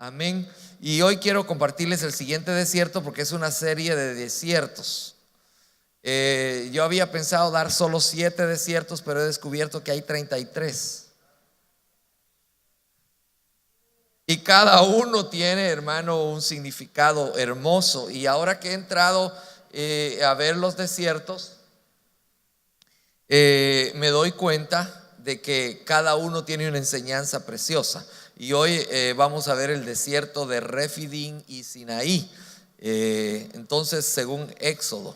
Amén. Y hoy quiero compartirles el siguiente desierto porque es una serie de desiertos. Yo había pensado dar solo 7 desiertos, pero he descubierto que hay 33. Y cada uno tiene, hermano, un significado hermoso. Y ahora que he entrado a ver los desiertos, me doy cuenta de que cada uno tiene una enseñanza preciosa. Y hoy vamos a ver el desierto de Refidim y Sinaí. Entonces, según Éxodo,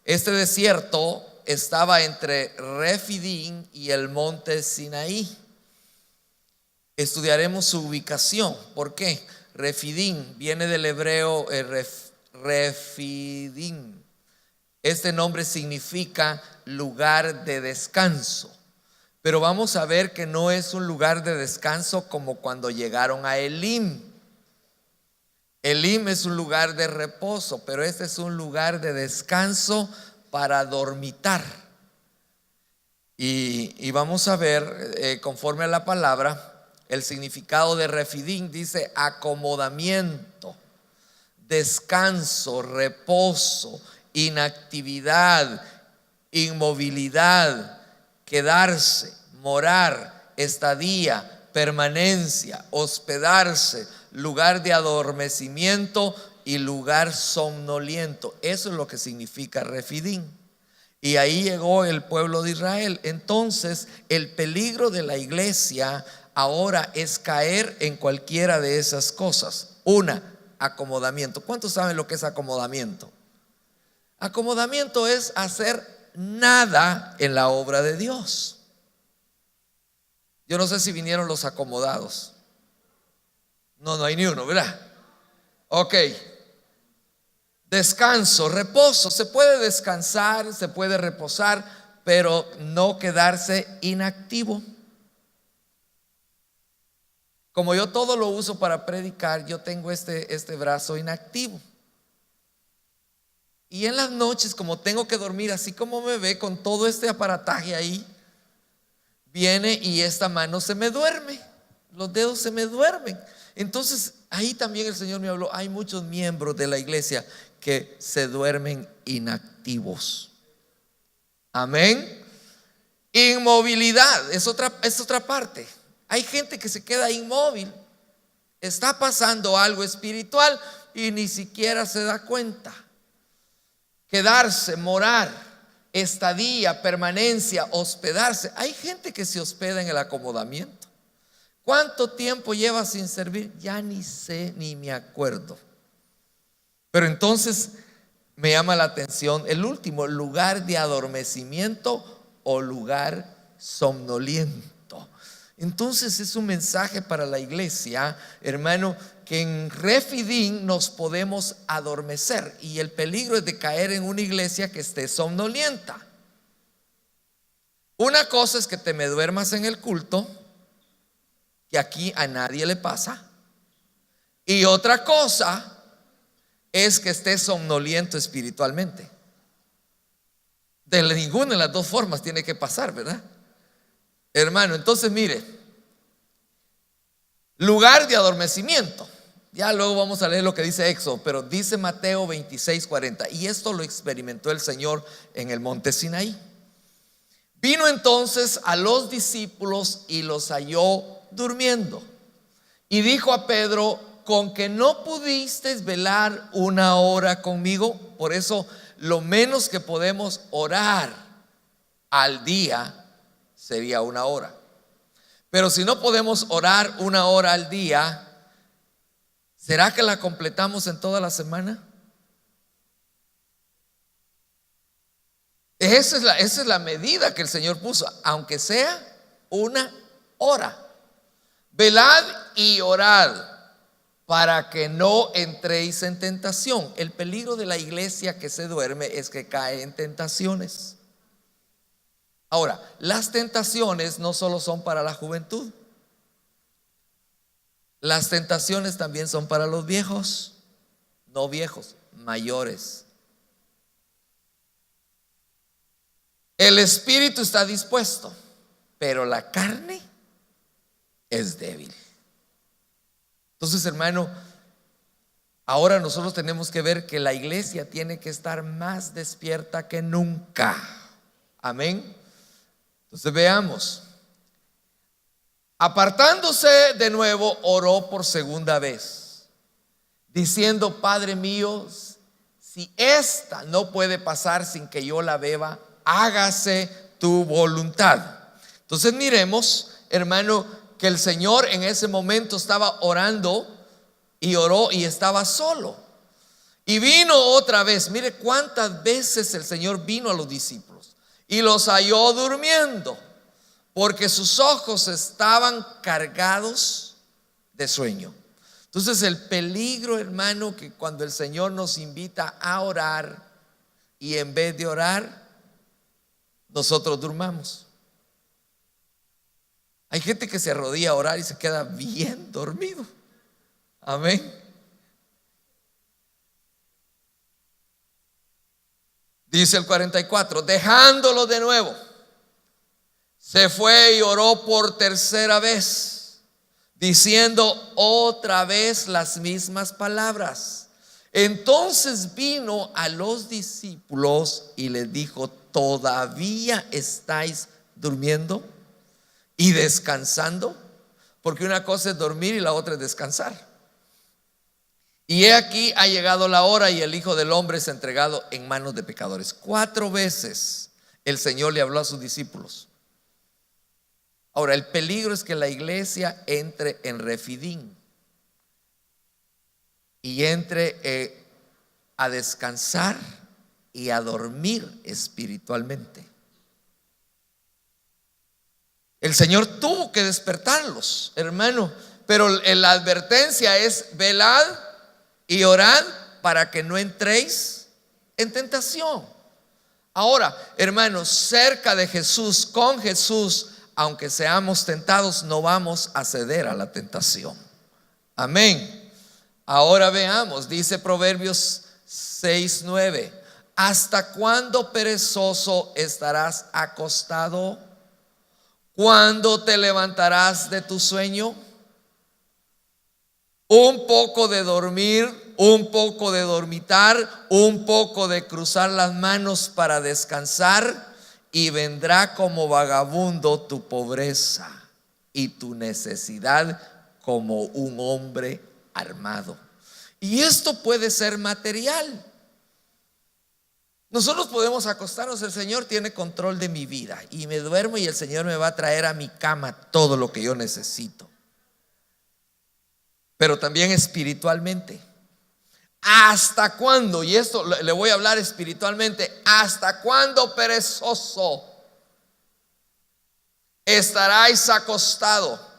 este desierto estaba entre Refidim y el monte Sinaí. Estudiaremos su ubicación. ¿Por qué? Refidim viene del hebreo Refidim. Este nombre significa lugar de descanso. Pero vamos a ver que no es un lugar de descanso como cuando llegaron a Elim. Elim es un lugar de reposo, pero este es un lugar de descanso para dormitar. Y vamos a ver, conforme a la palabra, el significado de Refidim. Dice acomodamiento, descanso, reposo, inactividad, inmovilidad, quedarse, morar, estadía, permanencia, hospedarse, lugar de adormecimiento y lugar somnoliento. Eso es lo que significa Refidim. Y ahí llegó el pueblo de Israel. Entonces, el peligro de la iglesia ahora es caer en cualquiera de esas cosas. Una, acomodamiento. ¿Cuántos saben lo que es acomodamiento? Acomodamiento es hacer nada en la obra de Dios. Yo no sé si vinieron los acomodados. No hay ni uno, ¿verdad? Ok. Descanso, reposo. Se puede descansar, se puede reposar, pero no quedarse inactivo. Como yo todo lo uso para predicar, yo tengo este brazo inactivo. Y en las noches, como tengo que dormir así como me ve, con todo este aparataje ahí, viene y esta mano se me duerme, los dedos se me duermen. Entonces ahí también el Señor me habló. Hay muchos miembros de la iglesia que se duermen inactivos. Amén. Inmovilidad es otra parte. Hay gente que se queda inmóvil, está pasando algo espiritual y ni siquiera se da cuenta. Quedarse, morar, estadía, permanencia, hospedarse. Hay gente que se hospeda en el acomodamiento. ¿Cuánto tiempo lleva sin servir? Ya ni sé, ni me acuerdo. Pero entonces me llama la atención el último, lugar de adormecimiento o lugar somnoliento. Entonces es un mensaje para la iglesia, hermano, que en Refidim nos podemos adormecer. Y el peligro es de caer en una iglesia que esté somnolienta. Una cosa es que te me duermas en el culto, que aquí a nadie le pasa. Y otra cosa es que estés somnoliento espiritualmente. De ninguna de las dos formas tiene que pasar, ¿verdad? Hermano, entonces mire, lugar de adormecimiento. Ya luego vamos a leer lo que dice Éxodo, pero dice Mateo 26:40. Y esto lo experimentó el Señor en el monte Sinaí. Vino entonces a los discípulos y los halló durmiendo. Y dijo a Pedro: con que no pudisteis velar una hora conmigo. Por eso lo menos que podemos orar al día sería una hora. Pero si no podemos orar una hora al día, ¿será que la completamos en toda la semana? Esa es la medida que el Señor puso, aunque sea una hora. Velad y orad para que no entréis en tentación. El peligro de la iglesia que se duerme es que cae en tentaciones. Ahora, las tentaciones no solo son para la juventud. Las tentaciones también son para los viejos. No viejos, mayores. El espíritu está dispuesto, pero la carne es débil. Entonces, hermano, ahora nosotros tenemos que ver que la iglesia tiene que estar más despierta que nunca. Amén. Entonces veamos. Apartándose de nuevo, oró por segunda vez, diciendo: Padre mío, si esta no puede pasar sin que yo la beba, hágase tu voluntad. Entonces miremos, hermano, que el Señor en ese momento estaba orando y oró y estaba solo. Y vino otra vez. Mire cuántas veces el Señor vino a los discípulos y los halló durmiendo, porque sus ojos estaban cargados de sueño. Entonces el peligro, hermano, que cuando el Señor nos invita a orar y en vez de orar nosotros durmamos. Hay gente que se arrodilla a orar y se queda bien dormido. Amén. Dice el 44: dejándolo de nuevo, se fue y oró por tercera vez, diciendo otra vez las mismas palabras. Entonces vino a los discípulos y les dijo: ¿todavía estáis durmiendo y descansando? Porque una cosa es dormir y la otra es descansar. Y he aquí ha llegado la hora y el Hijo del Hombre es entregado en manos de pecadores. 4 veces el Señor le habló a sus discípulos. Ahora, el peligro es que la iglesia entre en refidín y entre a descansar y a dormir espiritualmente. El Señor tuvo que despertarlos, hermano, pero la advertencia es: velad y orad para que no entréis en tentación. Ahora, hermanos, cerca de Jesús, con Jesús, aunque seamos tentados, no vamos a ceder a la tentación. Amén. Ahora veamos, dice Proverbios 6:9: ¿hasta cuándo, perezoso, estarás acostado? ¿Cuándo te levantarás de tu sueño? Un poco de dormir, un poco de dormitar, un poco de cruzar las manos para descansar, y vendrá como vagabundo tu pobreza y tu necesidad como un hombre armado. Y esto puede ser material. Nosotros podemos acostarnos: el Señor tiene control de mi vida y me duermo y el Señor me va a traer a mi cama todo lo que yo necesito. Pero también espiritualmente, ¿hasta cuándo? Y esto le voy a hablar espiritualmente. ¿Hasta cuándo, perezoso, estaráis acostado?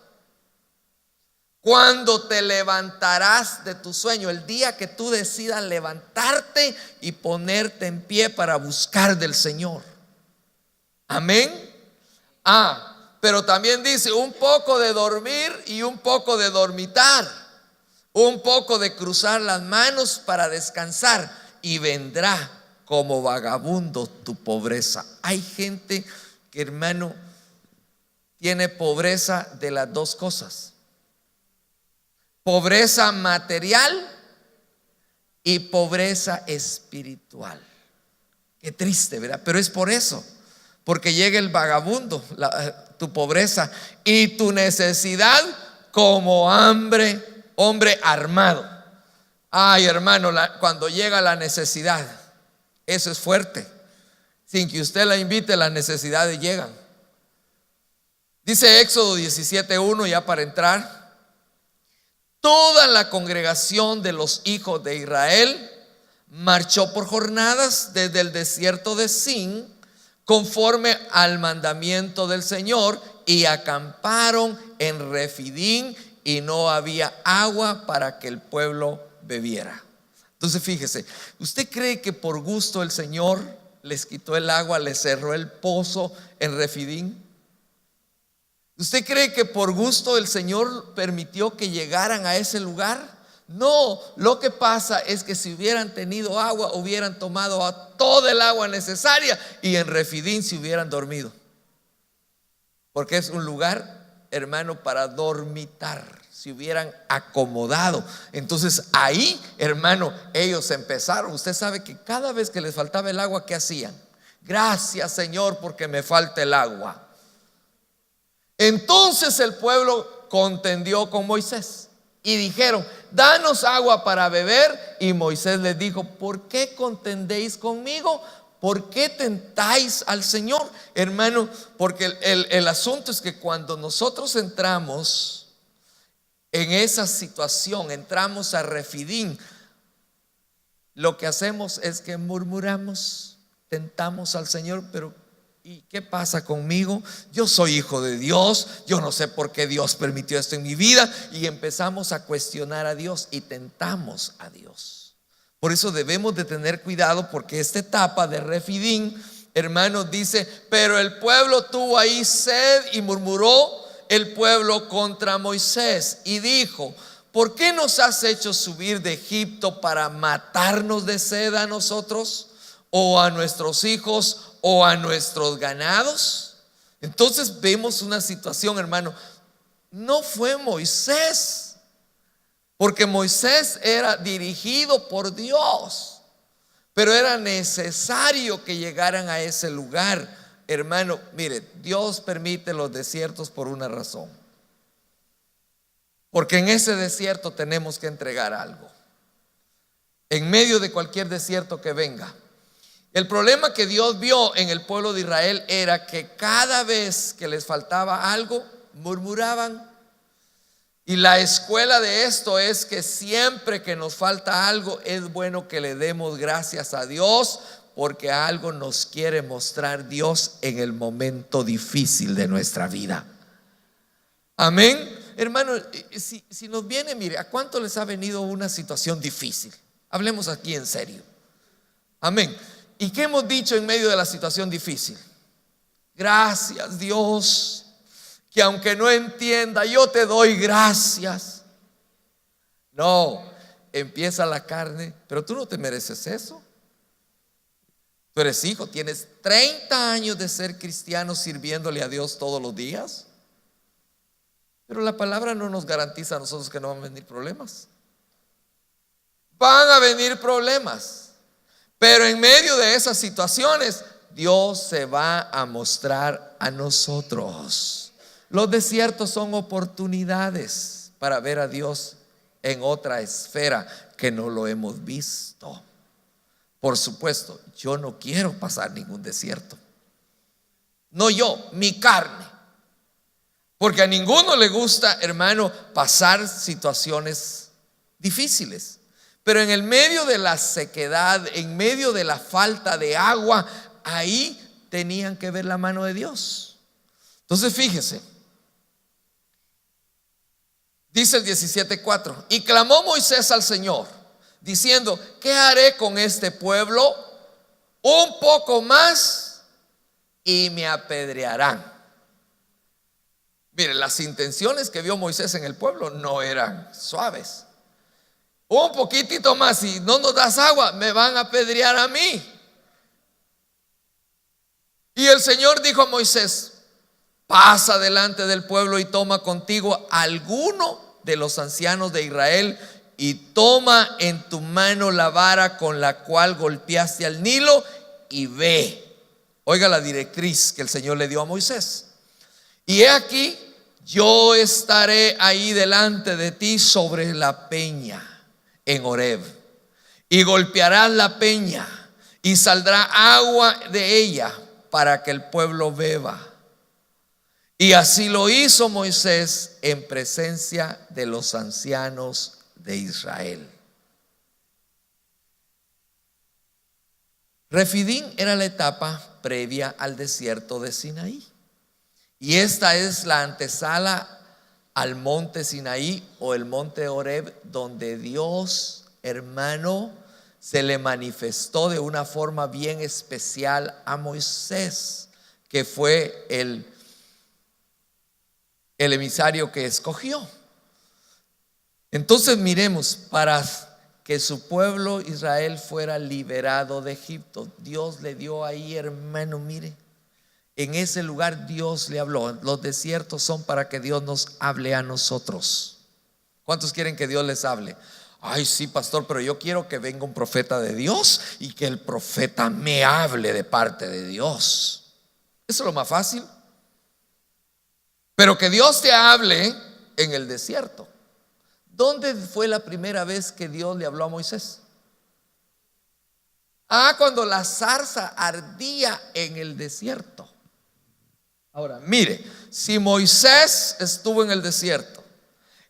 ¿Cuándo te levantarás de tu sueño? El día que tú decidas levantarte y ponerte en pie para buscar del Señor. Amén. Pero también dice: un poco de dormir y un poco de dormitar, un poco de cruzar las manos para descansar, y vendrá como vagabundo tu pobreza. Hay gente que, hermano, tiene pobreza de las dos cosas: pobreza material y pobreza espiritual. Qué triste, ¿verdad? Pero es por eso, porque llega el vagabundo, tu pobreza y tu necesidad como hombre armado. Ay, hermano, cuando llega la necesidad, eso es fuerte. Sin que usted la invite, las necesidades llegan. Dice Éxodo 17:1, ya para entrar: toda la congregación de los hijos de Israel marchó por jornadas desde el desierto de Sin, conforme al mandamiento del Señor, y acamparon en Refidín, y no había agua para que el pueblo bebiera. Entonces fíjese, ¿usted cree que por gusto el Señor les quitó el agua, les cerró el pozo en Refidín? ¿Usted cree que por gusto el Señor permitió que llegaran a ese lugar? No, lo que pasa es que si hubieran tenido agua, hubieran tomado toda el agua necesaria y en Refidín se hubieran dormido. Porque es un lugar, hermano, para dormitar. se hubieran acomodado. Entonces ahí, hermano, ellos empezaron. Usted sabe que cada vez que les faltaba el agua, ¿qué hacían? Gracias, Señor, porque me falta el agua. Entonces el pueblo contendió con Moisés y dijeron: danos agua para beber. Y Moisés les dijo: ¿por qué contendéis conmigo? ¿Por qué tentáis al Señor? Hermano, porque el asunto es que cuando nosotros entramos en esa situación, entramos a Refidim, lo que hacemos es que murmuramos, tentamos al Señor. Pero ¿y qué pasa conmigo? Yo soy hijo de Dios, yo no sé por qué Dios permitió esto en mi vida. Y empezamos a cuestionar a Dios y tentamos a Dios. Por eso debemos de tener cuidado, porque esta etapa de Refidim, hermanos, dice: pero el pueblo tuvo ahí sed y murmuró el pueblo contra Moisés y dijo: ¿por qué nos has hecho subir de Egipto para matarnos de sed a nosotros, o a nuestros hijos, o a nuestros ganados? Entonces vemos una situación, hermano. No fue Moisés, porque Moisés era dirigido por Dios, pero era necesario que llegaran a ese lugar. Hermano, mire, Dios permite los desiertos por una razón, porque en ese desierto tenemos que entregar algo. En medio de cualquier desierto que venga, el problema que Dios vio en el pueblo de Israel era que cada vez que les faltaba algo, murmuraban. Y la escuela de esto es que siempre que nos falta algo, es bueno que le demos gracias a Dios, porque algo nos quiere mostrar Dios en el momento difícil de nuestra vida. Amén. Hermano, si nos viene, mire, ¿a cuánto les ha venido una situación difícil? Hablemos aquí en serio. Amén. ¿Y qué hemos dicho en medio de la situación difícil? Gracias, Dios, que aunque no entienda, yo te doy gracias. No, empieza la carne: pero tú no te mereces eso. Tú eres hijo, tienes 30 años de ser cristiano sirviéndole a Dios todos los días. Pero la palabra no nos garantiza a nosotros que no van a venir problemas. Van a venir problemas, pero en medio de esas situaciones, Dios se va a mostrar a nosotros. Los desiertos son oportunidades para ver a Dios en otra esfera que no lo hemos visto. Por supuesto, yo no quiero pasar ningún desierto. No yo, mi carne. Porque a ninguno le gusta, hermano, pasar situaciones difíciles. Pero en el medio de la sequedad, en medio de la falta de agua, ahí tenían que ver la mano de Dios. Entonces fíjese, dice el 17:4: y clamó Moisés al Señor, diciendo: ¿qué haré con este pueblo? Un poco más y me apedrearán. Mire, las intenciones que vio Moisés en el pueblo no eran suaves. Un poquitito más, si no nos das agua, me van a apedrear a mí. Y el Señor dijo a Moisés: pasa delante del pueblo y toma contigo alguno de los ancianos de Israel, y toma en tu mano la vara con la cual golpeaste al Nilo, y ve. Oiga la directriz que el Señor le dio a Moisés: y he aquí, yo estaré ahí delante de ti sobre la peña en Horeb, y golpearás la peña, y saldrá agua de ella para que el pueblo beba. Y así lo hizo Moisés en presencia de los ancianos de Israel. Refidim era la etapa previa al desierto de Sinaí, y esta es la antesala al monte Sinaí o el monte Horeb, donde Dios, hermano, se le manifestó de una forma bien especial a Moisés, que fue el emisario que escogió. Entonces miremos, para que su pueblo Israel fuera liberado de Egipto, Dios le dio ahí, hermano, mire, en ese lugar Dios le habló. Los desiertos son para que Dios nos hable a nosotros. ¿Cuántos quieren que Dios les hable? Ay, sí, pastor, pero yo quiero que venga un profeta de Dios y que el profeta me hable de parte de Dios. Eso es lo más fácil. Pero que Dios te hable en el desierto. ¿Dónde fue la primera vez que Dios le habló a Moisés? Cuando la zarza ardía en el desierto. Ahora, mire, si Moisés estuvo en el desierto,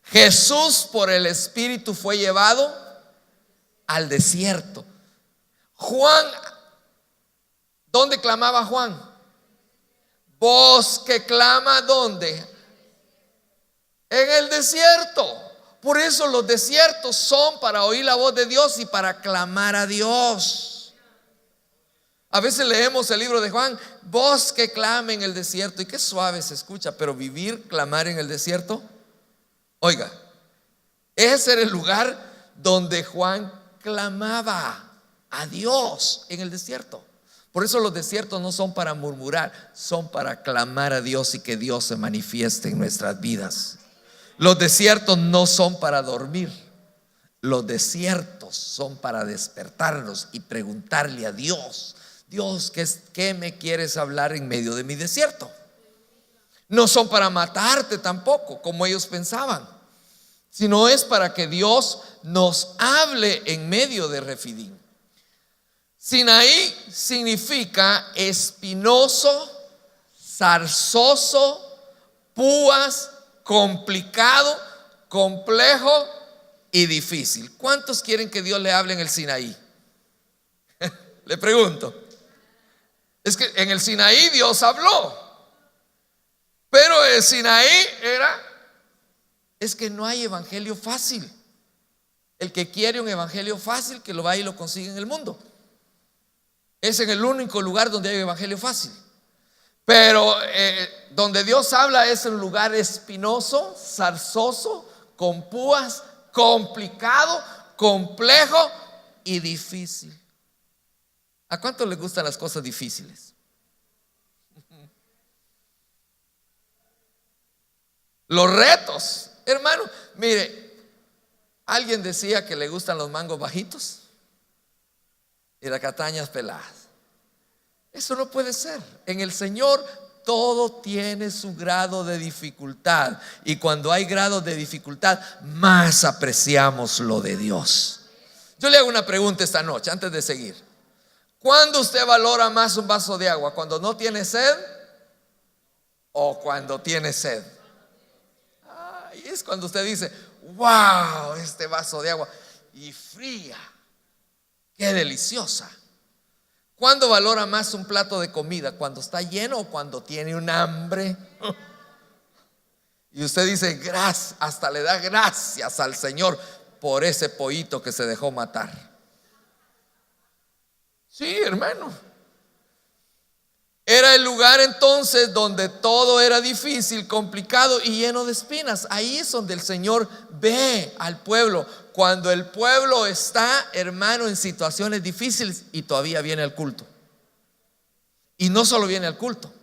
Jesús por el Espíritu fue llevado al desierto. Juan, ¿dónde clamaba Juan? Voz que clama, ¿dónde? En el desierto. Por eso los desiertos son para oír la voz de Dios y para clamar a Dios. A veces leemos el libro de Juan, voz que clame en el desierto, y qué suave se escucha, pero vivir, clamar en el desierto. Oiga, ese era el lugar donde Juan clamaba a Dios, en el desierto. Por eso los desiertos no son para murmurar, son para clamar a Dios y que Dios se manifieste en nuestras vidas. Los desiertos no son para dormir. Los desiertos son para despertarnos y preguntarle a Dios: Dios, ¿qué me quieres hablar en medio de mi desierto? No son para matarte tampoco, como ellos pensaban, sino es para que Dios nos hable en medio de Refidim. Sinaí significa espinoso, zarzoso, púas, complicado, complejo y difícil. ¿Cuántos quieren que Dios le hable en el Sinaí? Le pregunto. Es que en el Sinaí Dios habló, pero el Sinaí es que no hay evangelio fácil. El que quiere un evangelio fácil, que lo vaya y lo consigue en el mundo. Es en el único lugar donde hay evangelio fácil. Pero donde Dios habla es un lugar espinoso, zarzoso, con púas, complicado, complejo y difícil. ¿A cuánto les gustan las cosas difíciles? Los retos, hermano. Mire, alguien decía que le gustan los mangos bajitos y las castañas peladas. Eso no puede ser. En el Señor todo tiene su grado de dificultad, y cuando hay grados de dificultad, más apreciamos lo de Dios. Yo le hago una pregunta esta noche antes de seguir. ¿Cuándo usted valora más un vaso de agua? ¿Cuando no tiene sed o cuando tiene sed? Y es cuando usted dice: wow, este vaso de agua y fría, qué deliciosa. ¿Cuándo valora más un plato de comida? ¿Cuando está lleno o cuando tiene un hambre? Y usted dice gracias, hasta le da gracias al Señor por ese pollito que se dejó matar. Sí, hermano. Era el lugar entonces donde todo era difícil, complicado y lleno de espinas. Ahí es donde el Señor ve al pueblo. Cuando el pueblo está, hermano, en situaciones difíciles y todavía viene al culto. Y no solo viene al culto,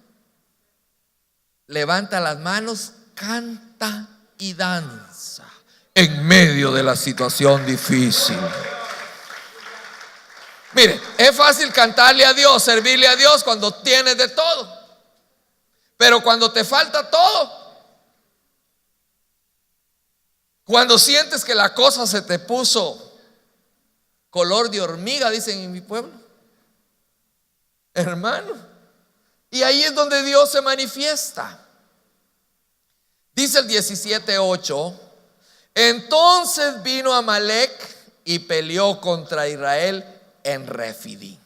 levanta las manos, canta y danza en medio de la situación difícil. Mire, es fácil cantarle a Dios, servirle a Dios cuando tienes de todo. Pero cuando te falta todo, cuando sientes que la cosa se te puso color de hormiga, dicen en mi pueblo, hermano, y ahí es donde Dios se manifiesta. Dice el 17:8: entonces vino Amalec y peleó contra Israel en Refidim.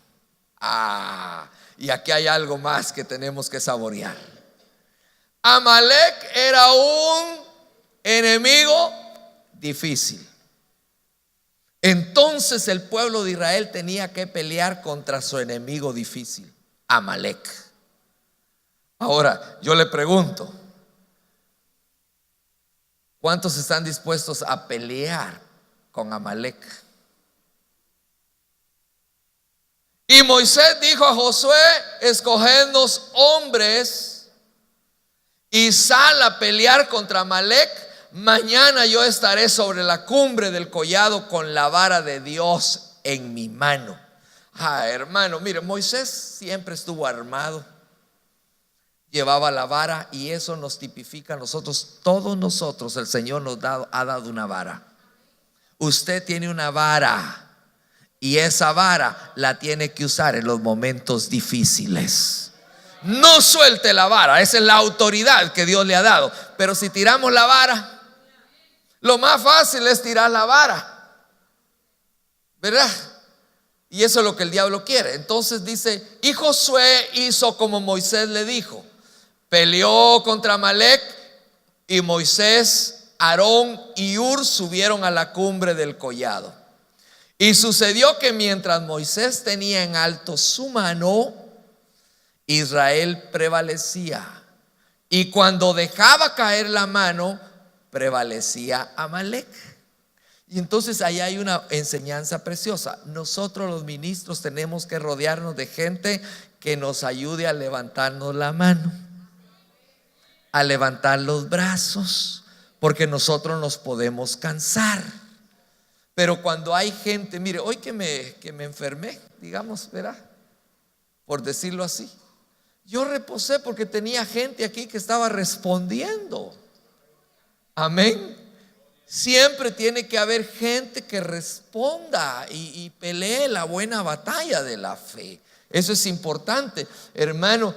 Y aquí hay algo más que tenemos que saborear. Amalec era un enemigo difícil. Entonces el pueblo de Israel tenía que pelear contra su enemigo difícil, Amalec. Ahora yo le pregunto: ¿cuántos están dispuestos a pelear con Amalec? Y Moisés dijo a Josué: escogednos hombres y sal a pelear contra Amalec. mañana yo estaré sobre la cumbre del collado con la vara de Dios en mi mano. Hermano, mire, Moisés siempre estuvo armado, llevaba la vara, y eso nos tipifica a nosotros. Todos nosotros, el Señor ha dado una vara. Usted tiene una vara, y esa vara la tiene que usar en los momentos difíciles. No suelte la vara, esa es la autoridad que Dios le ha dado. Pero si tiramos la vara, lo más fácil es tirar la vara, ¿verdad? Y eso es lo que el diablo quiere. Entonces dice, y Josué hizo como Moisés le dijo. Peleó contra Amalec, y Moisés, Aarón y Hur subieron a la cumbre del collado. Y sucedió que mientras Moisés tenía en alto su mano, Israel prevalecía, y cuando dejaba caer la mano, prevalecía Amalec. Y entonces ahí hay una enseñanza preciosa. Nosotros los ministros tenemos que rodearnos de gente que nos ayude a levantarnos la mano, a levantar los brazos, porque nosotros nos podemos cansar. Pero cuando hay gente, mire, hoy que me enfermé, digamos, ¿verdad? Por decirlo así, yo reposé porque tenía gente aquí que estaba respondiendo. Amén. Siempre tiene que haber gente que responda y pelee la buena batalla de la fe. Eso es importante, hermano.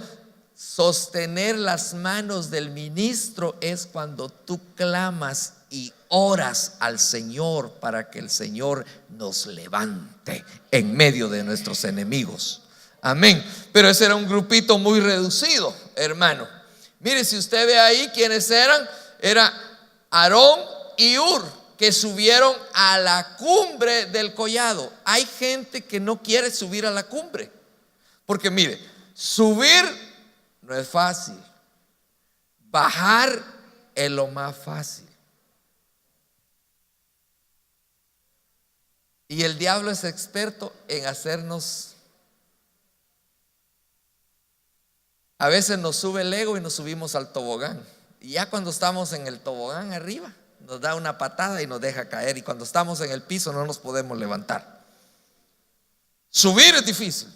Sostener las manos del ministro es cuando tú clamas y oras al Señor para que el Señor nos levante en medio de nuestros enemigos. Amén. Pero ese era un grupito muy reducido, hermano. Mire, si usted ve ahí quiénes eran, era Aarón y Hur, que subieron a la cumbre del collado. Hay gente que no quiere subir a la cumbre, porque mire, subir no es fácil, bajar es lo más fácil. Y el diablo es experto en hacernos, a veces nos sube el ego y nos subimos al tobogán, y ya cuando estamos en el tobogán arriba nos da una patada y nos deja caer, y cuando estamos en el piso no nos podemos levantar. Subir es difícil,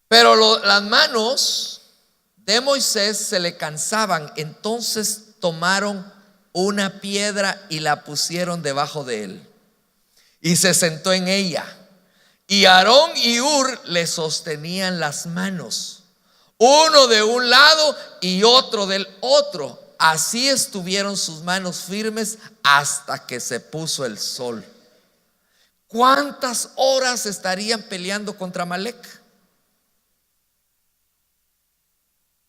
pero las manos de Moisés se le cansaban. Entonces tomaron una piedra y la pusieron debajo de él, y se sentó en ella. Y Aarón y Hur le sostenían las manos, uno de un lado y otro del otro. Así estuvieron sus manos firmes hasta que se puso el sol. ¿Cuántas horas estarían peleando contra Amalec?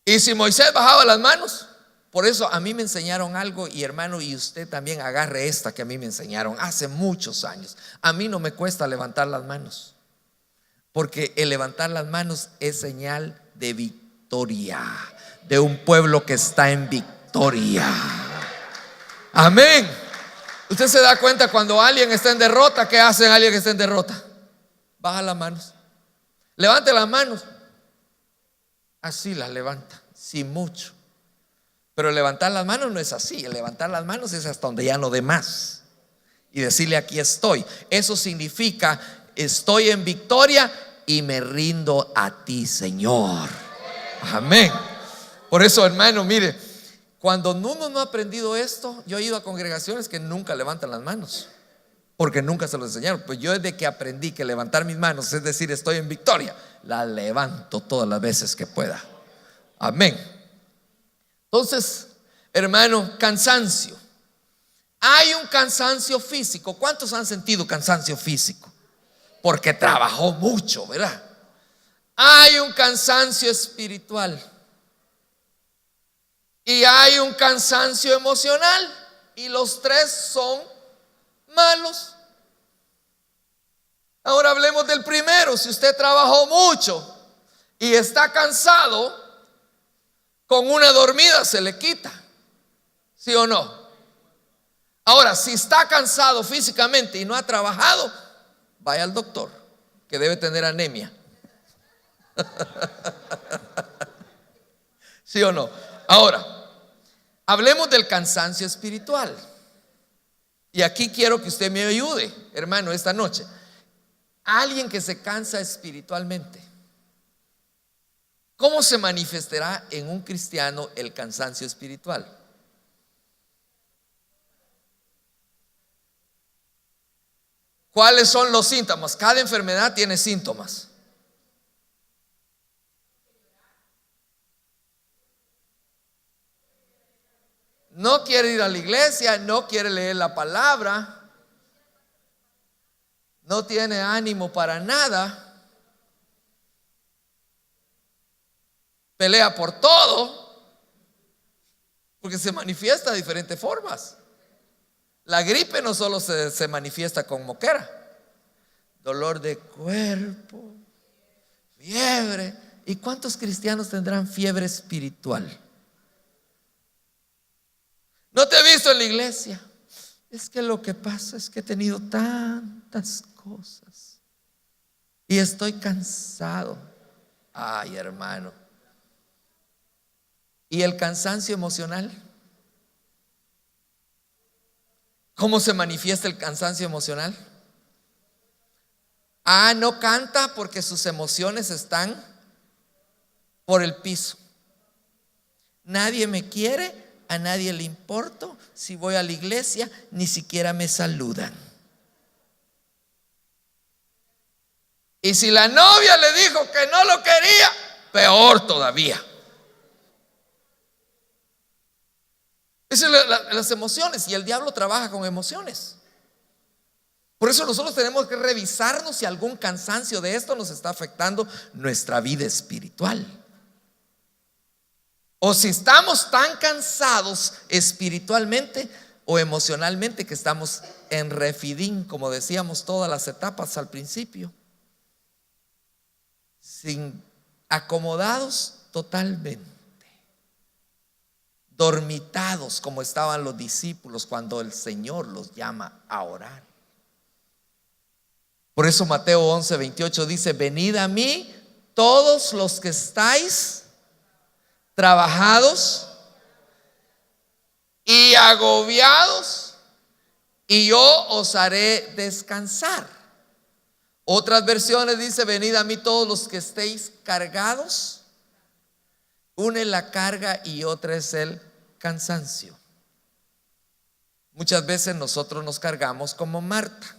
Y si Moisés bajaba las manos, por eso a mí me enseñaron algo, y hermano, y usted también agarre esta que a mí me enseñaron hace muchos años. A mí no me cuesta levantar las manos, porque el levantar las manos es señal de victoria, de un pueblo que está en victoria. Amén. Usted se da cuenta cuando alguien está en derrota. ¿Qué hace alguien que está en derrota? Baja las manos, levante las manos. Así las levanta, sin mucho. Pero levantar las manos no es así. El levantar las manos es hasta donde ya no dé más, y decirle: aquí estoy. Eso significa: estoy en victoria y me rindo a ti, Señor. Amén. Por eso, hermano, mire, cuando uno no ha aprendido esto, yo he ido a congregaciones que nunca levantan las manos, porque nunca se lo enseñaron. Pues yo, desde que aprendí que levantar mis manos es decir, estoy en victoria, la levanto todas las veces que pueda. Amén. Entonces, hermano, cansancio. Hay un cansancio físico. ¿Cuántos han sentido cansancio físico? Porque trabajó mucho, ¿verdad? Hay un cansancio espiritual y hay un cansancio emocional, y los tres son malos. Ahora hablemos del primero. Si usted trabajó mucho y está cansado, con una dormida se le quita, ¿sí o no? Ahora, si está cansado físicamente y no ha trabajado, vaya al doctor, que debe tener anemia. ¿Sí o no? Ahora, Hablemos del cansancio espiritual. Y aquí quiero que usted me ayude, hermano, esta noche. Alguien que se cansa espiritualmente, ¿cómo se manifestará en un cristiano el cansancio espiritual? ¿Cuáles son los síntomas? Cada enfermedad tiene síntomas. No quiere ir a la iglesia, no quiere leer la palabra, no tiene ánimo para nada, pelea por todo, porque se manifiesta de diferentes formas. La gripe no solo se manifiesta con moquera, dolor de cuerpo, fiebre. ¿Y cuántos cristianos tendrán fiebre espiritual? No te he visto en la iglesia. Es que lo que pasa es que he tenido tantas cosas y estoy cansado. Ay, hermano. ¿Y el cansancio emocional? ¿Cómo se manifiesta el cansancio emocional? No canta porque sus emociones están por el piso. Nadie me quiere. A nadie le importo. Si voy a la iglesia, ni siquiera me saludan. Y si la novia le dijo que no lo quería, peor todavía. Esas son las emociones. Y el diablo trabaja con emociones. Por eso nosotros tenemos que revisarnos si algún cansancio de esto nos está afectando nuestra vida espiritual. O si estamos tan cansados espiritualmente o emocionalmente que estamos en refidín, como decíamos, todas las etapas al principio, sin acomodados totalmente, dormitados como estaban los discípulos cuando el Señor los llama a orar. Por eso Mateo 11:28 dice: venid a mí todos los que estáis trabajados y agobiados, y yo os haré descansar. Otras versiones dice: venid a mí todos los que estéis cargados. Une la carga y otra es el cansancio. Muchas veces nosotros nos cargamos como Marta.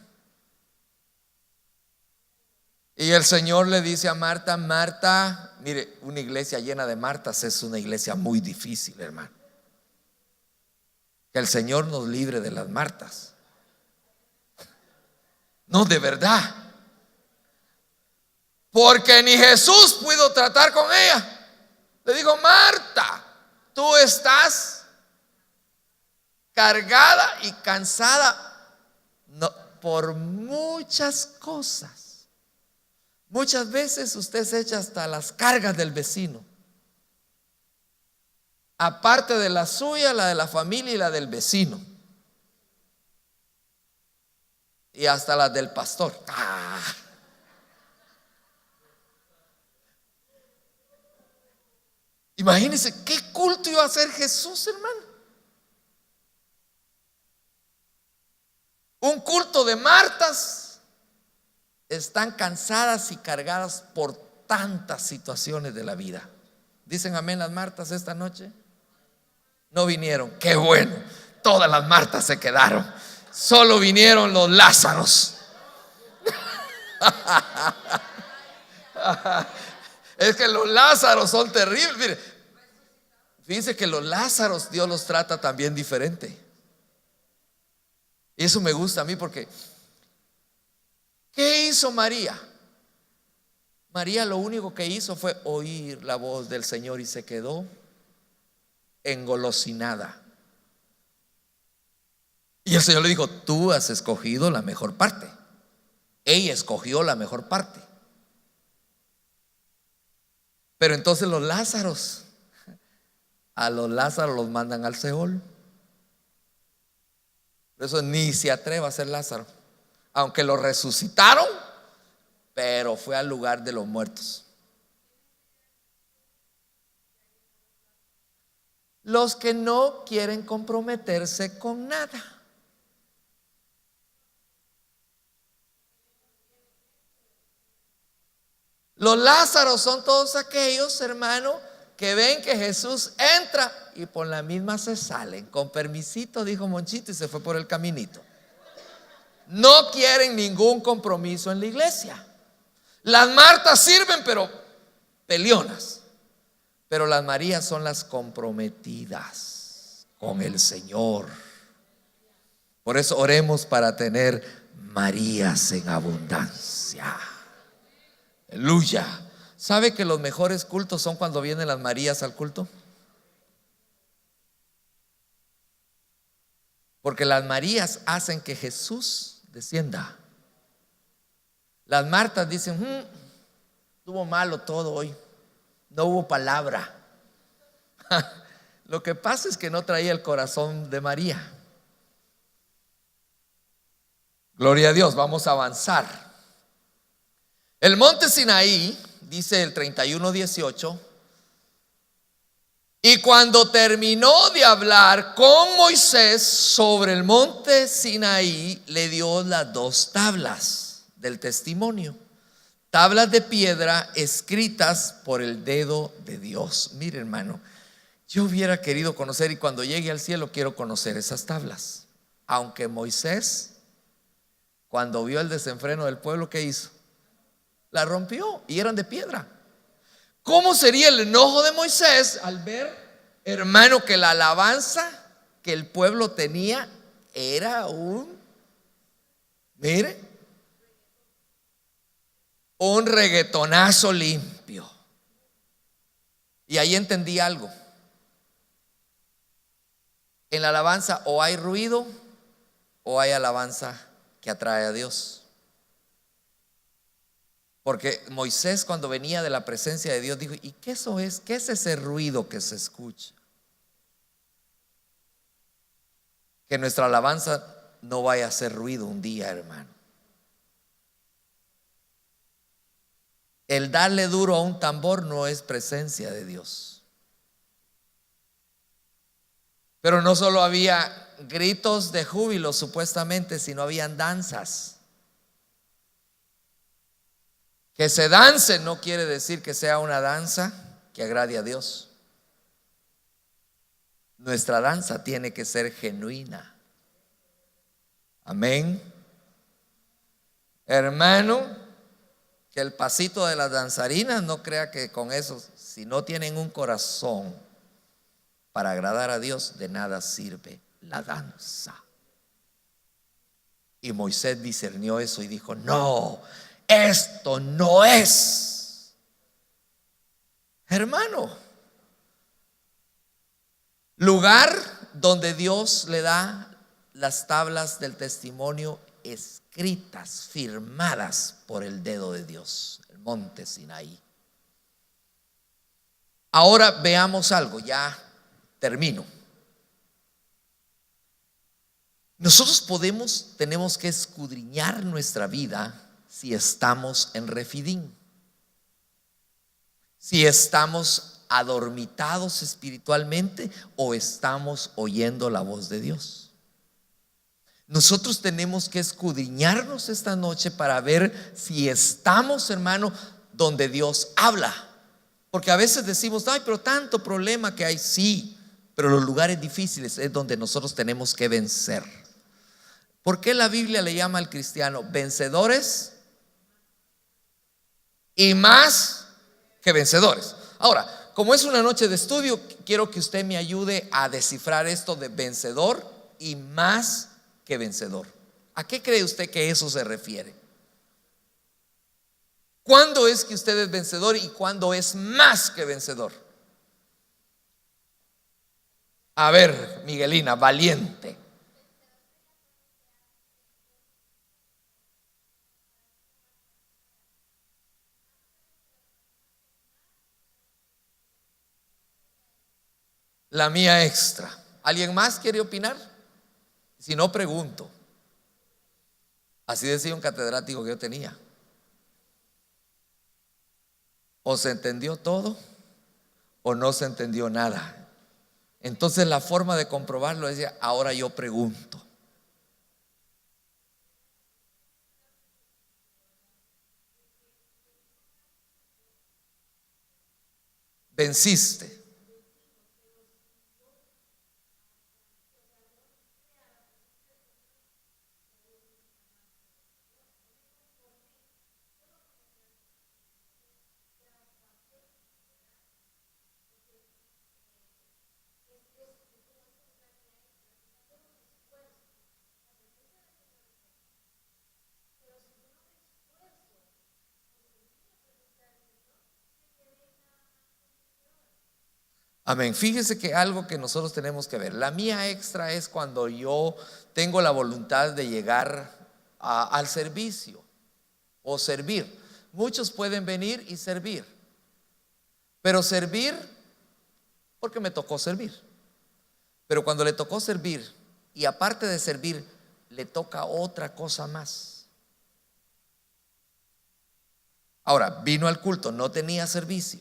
Y el Señor le dice a Marta: Marta, mire, una iglesia llena de Martas es una iglesia muy difícil, hermano. Que el Señor nos libre de las Martas. No, de verdad. Porque ni Jesús pudo tratar con ella. Le dijo: Marta, tú estás cargada y cansada por muchas cosas. Muchas veces usted se echa hasta las cargas del vecino, aparte de la suya, la de la familia y la del vecino, y hasta las del pastor. Imagínense qué culto iba a hacer Jesús, hermano. Un culto de Martas. Están cansadas y cargadas por tantas situaciones de la vida. ¿Dicen amén las Martas esta noche? No vinieron, qué bueno. Todas las Martas se quedaron. Solo vinieron los Lázaros. Es que los Lázaros son terribles. Mire, fíjense que los Lázaros Dios los trata también diferente. Y eso me gusta a mí porque ¿qué hizo María? María lo único que hizo fue oír la voz del Señor y se quedó engolosinada. Y el Señor le dijo: tú has escogido la mejor parte. Ella escogió la mejor parte. Pero entonces los Lázaros, a los Lázaros los mandan al Seol. Por eso ni se atreva a ser Lázaro. Aunque lo resucitaron, pero fue al lugar de los muertos. Los que no quieren comprometerse con nada. Los Lázaros son todos aquellos, hermano, que ven que Jesús entra y por la misma se salen. Con permisito, dijo Monchito, y se fue por el caminito. No quieren ningún compromiso en la iglesia. Las Martas sirven, pero peleonas. Pero las Marías son las comprometidas con el Señor. Por eso oremos para tener Marías en abundancia. Aleluya. ¿Sabe que los mejores cultos son cuando vienen las Marías al culto? Porque las Marías hacen que Jesús descienda. Las Martas dicen, estuvo malo todo hoy, no hubo palabra. Lo que pasa es que no traía el corazón de María. Gloria a Dios, vamos a avanzar. El monte Sinaí, dice el 31:18, y cuando terminó de hablar con Moisés sobre el monte Sinaí, le dio las 2 tablas del testimonio, tablas de piedra escritas por el dedo de Dios. Mire, hermano, yo hubiera querido conocer, y cuando llegue al cielo quiero conocer esas tablas. Aunque Moisés, cuando vio el desenfreno del pueblo, ¿qué hizo? La rompió y eran de piedra. ¿Cómo sería el enojo de Moisés al ver, hermano, que la alabanza que el pueblo tenía era un reggaetonazo limpio? Y ahí entendí algo. En la alabanza o hay ruido o hay alabanza que atrae a Dios. Porque Moisés, cuando venía de la presencia de Dios, dijo, ¿y qué eso es? ¿Qué es ese ruido que se escucha? Que nuestra alabanza no vaya a hacer ruido un día, hermano. El darle duro a un tambor no es presencia de Dios. Pero no solo había gritos de júbilo supuestamente, sino habían danzas. Que se dance no quiere decir que sea una danza que agrade a Dios. Nuestra danza tiene que ser genuina. Amén. Hermano, que el pasito de las danzarinas, no crea que con eso, si no tienen un corazón para agradar a Dios, de nada sirve la danza. Y Moisés discernió eso y dijo, no, esto no es. Hermano, lugar donde Dios le da las tablas del testimonio escritas, firmadas por el dedo de Dios, el monte Sinaí. Ahora veamos algo, ya termino. Nosotros tenemos que escudriñar nuestra vida si estamos en Refidín, si estamos adormitados espiritualmente o estamos oyendo la voz de Dios. Nosotros tenemos que escudriñarnos esta noche para ver si estamos, hermano, donde Dios habla. Porque a veces decimos, ay, pero tanto problema que hay. Sí, pero los lugares difíciles es donde nosotros tenemos que vencer. ¿Por qué la Biblia le llama al cristiano vencedores y más que vencedores? Ahora, como es una noche de estudio, quiero que usted me ayude a descifrar esto de vencedor y más que vencedor. ¿A qué cree usted que eso se refiere? ¿Cuándo es que usted es vencedor y cuándo es más que vencedor? A ver, Miguelina, valiente. La mía extra. ¿Alguien más quiere opinar? Si no, pregunto. Así decía un catedrático que yo tenía. O se entendió todo o no se entendió nada. Entonces la forma de comprobarlo es: ahora yo pregunto. Venciste. Amén. Fíjese que algo que nosotros tenemos que ver, la mía extra es cuando yo tengo la voluntad de llegar al servicio o servir. Muchos pueden venir y servir, pero servir porque me tocó servir. Pero cuando le tocó servir y aparte de servir le toca otra cosa más. Ahora, vino al culto, no tenía servicio,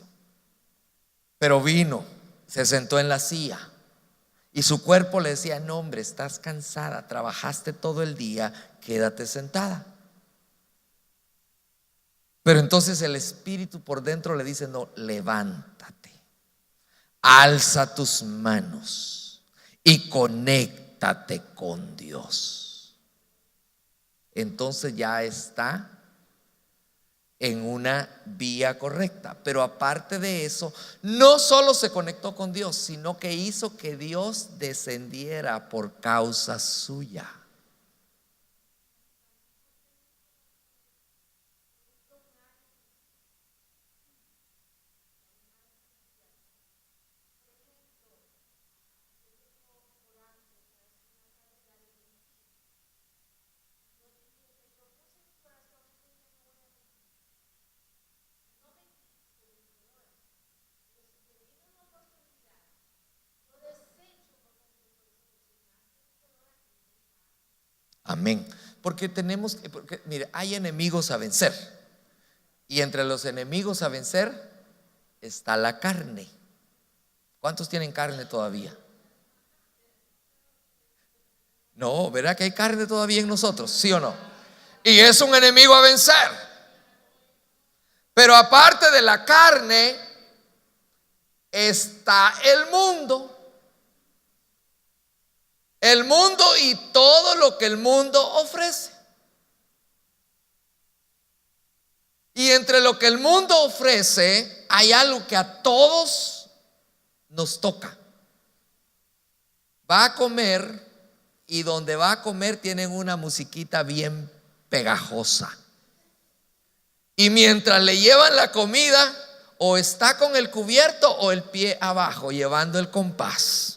pero vino, se sentó en la silla y su cuerpo le decía: no, hombre, estás cansada, trabajaste todo el día, quédate sentada. Pero entonces el espíritu por dentro le dice: no, levántate, alza tus manos y conéctate con Dios. Entonces ya está en una vía correcta. Pero aparte de eso, no solo se conectó con Dios, sino que hizo que Dios descendiera por causa suya. Amén. Porque mire, hay enemigos a vencer. Y entre los enemigos a vencer está la carne. ¿Cuántos tienen carne todavía? No, ¿verdad que hay carne todavía en nosotros? ¿Sí o no? Y es un enemigo a vencer. Pero aparte de la carne está el mundo. El mundo y todo lo que el mundo ofrece. Y entre lo que el mundo ofrece hay algo que a todos nos toca. Va a comer y donde va a comer tienen una musiquita bien pegajosa. Y mientras le llevan la comida, o está con el cubierto o el pie abajo llevando el compás.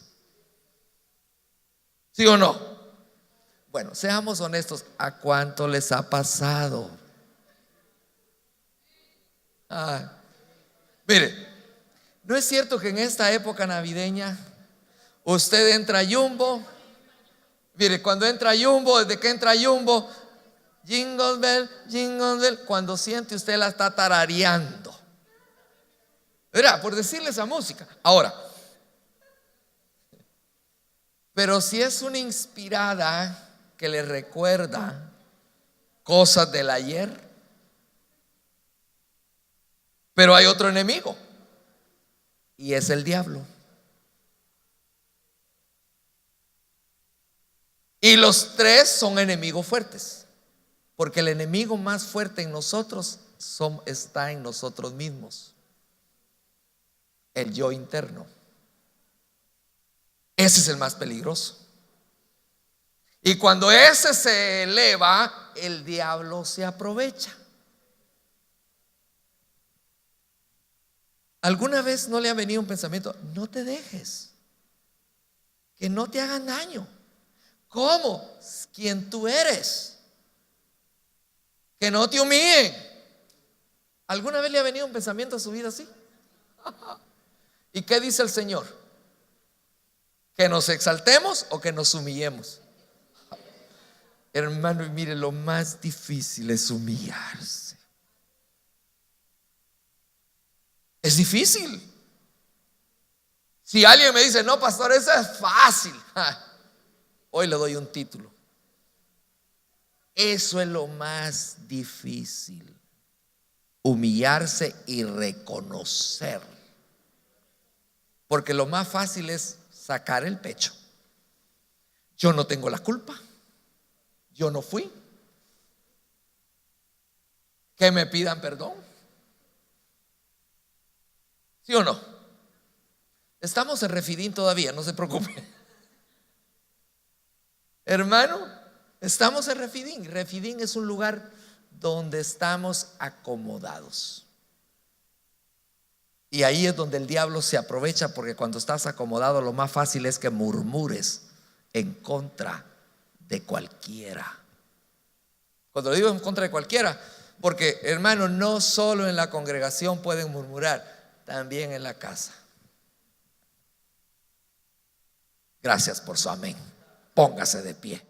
¿Sí o no? Bueno, seamos honestos, ¿a cuánto les ha pasado? Mire, ¿no es cierto que en esta época navideña usted entra a Jumbo? Mire, cuando entra a Jumbo, desde que entra a Jumbo, jingle bell, cuando siente usted la está tarareando, ¿verdad? Por decirle esa música. Ahora, pero si es una inspirada que le recuerda cosas del ayer. Pero hay otro enemigo y es el diablo. Y los tres son enemigos fuertes, porque el enemigo más fuerte en nosotros está en nosotros mismos, el yo interno. Ese es el más peligroso. Y cuando ese se eleva, el diablo se aprovecha. ¿Alguna vez no le ha venido un pensamiento? No te dejes, que no te hagan daño. ¿Cómo? ¿Quién tú eres? Que no te humillen. ¿Alguna vez le ha venido un pensamiento a su vida así? ¿Y qué dice el Señor? ¿Que nos exaltemos o que nos humillemos? Hermano, y mire, lo más difícil es humillarse. Es difícil. Si alguien me dice, no, pastor, eso es fácil, hoy le doy un título. Eso es lo más difícil: humillarse y reconocer. Porque lo más fácil es sacar el pecho. Yo no tengo la culpa, yo no fui, que me pidan perdón. ¿Sí o no? Estamos en Refidín todavía, no se preocupe. Hermano, estamos en Refidín. Refidín es un lugar donde estamos acomodados. Y ahí es donde el diablo se aprovecha, porque cuando estás acomodado lo más fácil es que murmures en contra de cualquiera. Cuando digo en contra de cualquiera, porque hermano, no solo en la congregación pueden murmurar, también en la casa. Gracias por su amén. Póngase de pie.